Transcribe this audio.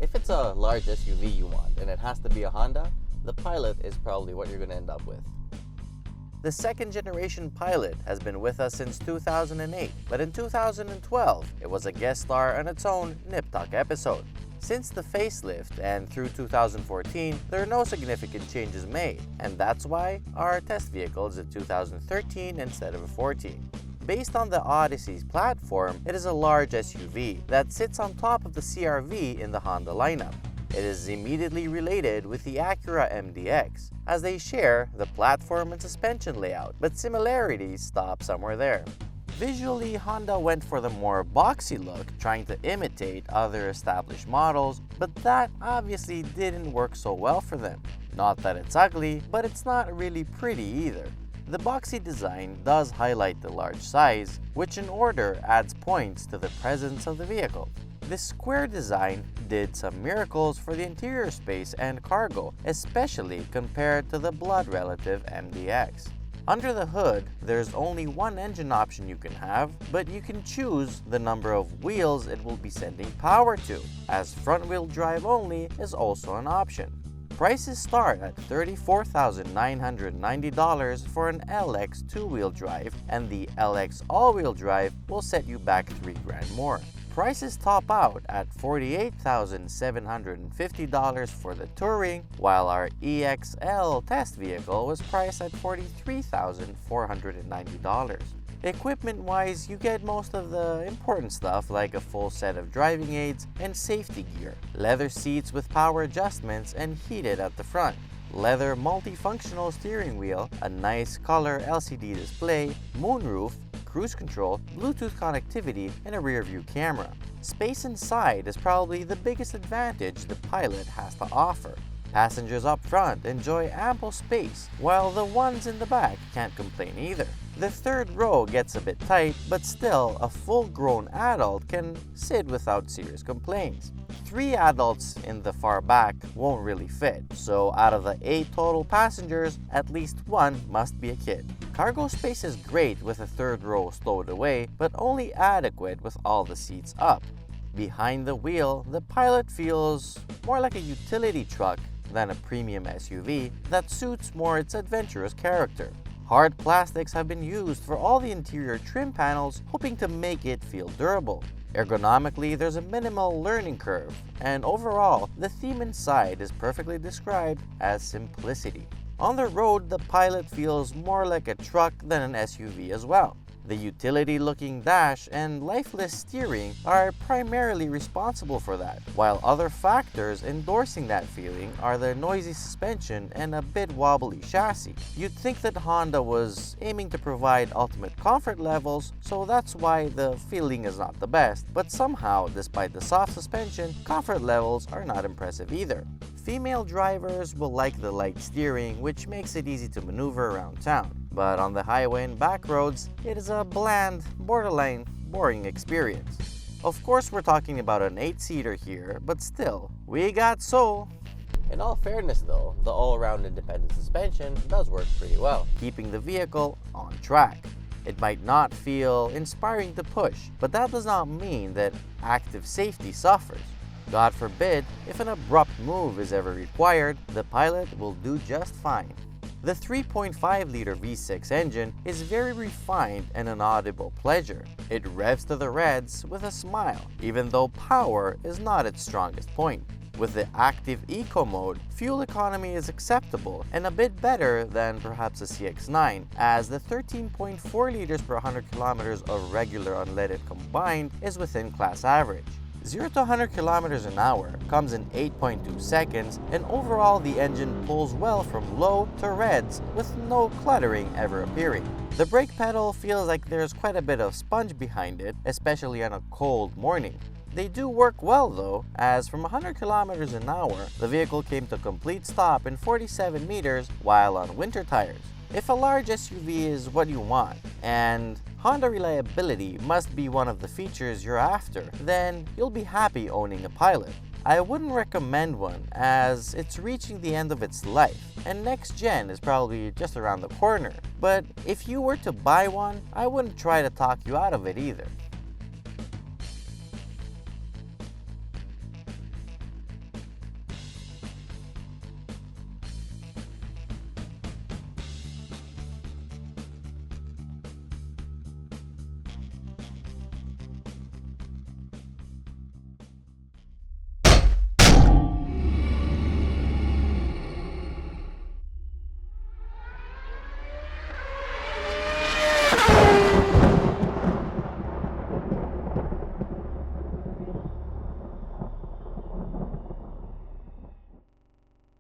If it's a large SUV you want and it has to be a Honda, the Pilot is probably what you're going to end up with. The second generation Pilot has been with us since 2008, but in 2012, it was a guest star on its own Nip Talk episode. Since the facelift and through 2014, there are no significant changes made, and that's why our test vehicle is a 2013 instead of a 14. Based on the Odyssey's platform, it is a large SUV that sits on top of the CR-V in the Honda lineup. It is immediately related with the Acura MDX, as they share the platform and suspension layout, but similarities stop somewhere there. Visually, Honda went for the more boxy look, trying to imitate other established models, but that obviously didn't work so well for them. Not that it's ugly, but it's not really pretty either. The boxy design does highlight the large size, which in order adds points to the presence of the vehicle. This square design did some miracles for the interior space and cargo, especially compared to the blood relative MDX. Under the hood, there's only one engine option you can have, but you can choose the number of wheels it will be sending power to, as front-wheel drive only is also an option. Prices start at $34,990 for an LX two-wheel drive, and the LX all-wheel drive will set you back $3,000 more. Prices top out at $48,750 for the Touring, while our EXL test vehicle was priced at $43,490. Equipment-wise, you get most of the important stuff like a full set of driving aids and safety gear, leather seats with power adjustments and heated at the front, leather multifunctional steering wheel, a nice color LCD display, moonroof, cruise control, Bluetooth connectivity, and a rear-view camera. Space inside is probably the biggest advantage the Pilot has to offer. Passengers up front enjoy ample space, while the ones in the back can't complain either. The third row gets a bit tight, but still, a full-grown adult can sit without serious complaints. 3 adults in the far back won't really fit, so out of the 8 total passengers, at least 1 must be a kid. Cargo space is great with the third row stowed away, but only adequate with all the seats up. Behind the wheel, the Pilot feels more like a utility truck than a premium SUV that suits more its adventurous character. Hard plastics have been used for all the interior trim panels, hoping to make it feel durable. Ergonomically, there's a minimal learning curve, and overall, the theme inside is perfectly described as simplicity. On the road, the Pilot feels more like a truck than an SUV as well. The utility-looking dash and lifeless steering are primarily responsible for that, while other factors endorsing that feeling are the noisy suspension and a bit wobbly chassis. You'd think that Honda was aiming to provide ultimate comfort levels, so that's why the feeling is not the best, but somehow, despite the soft suspension, comfort levels are not impressive either. Female drivers will like the light steering, which makes it easy to maneuver around town. But on the highway and back roads, it is a bland, borderline boring experience. Of course, we're talking about an 8-seater here, but still, we got soul. In all fairness though, the all-around independent suspension does work pretty well, keeping the vehicle on track. It might not feel inspiring to push, but that does not mean that active safety suffers. God forbid, if an abrupt move is ever required, the Pilot will do just fine. The 3.5-liter V6 engine is very refined and an audible pleasure. It revs to the reds with a smile, even though power is not its strongest point. With the active eco mode, fuel economy is acceptable and a bit better than perhaps a CX-9, as the 13.4 liters per 100 kilometers of regular unleaded combined is within class average. 0 to 100 kilometers an hour comes in 8.2 seconds, and overall the engine pulls well from low to reds with no cluttering ever appearing. The brake pedal feels like there's quite a bit of sponge behind it, especially on a cold morning. They do work well though, as from 100 kilometers an hour, the vehicle came to a complete stop in 47 meters while on winter tires. If a large SUV is what you want, and Honda reliability must be one of the features you're after, then you'll be happy owning a Pilot. I wouldn't recommend one, as it's reaching the end of its life, and next gen is probably just around the corner. But if you were to buy one, I wouldn't try to talk you out of it either.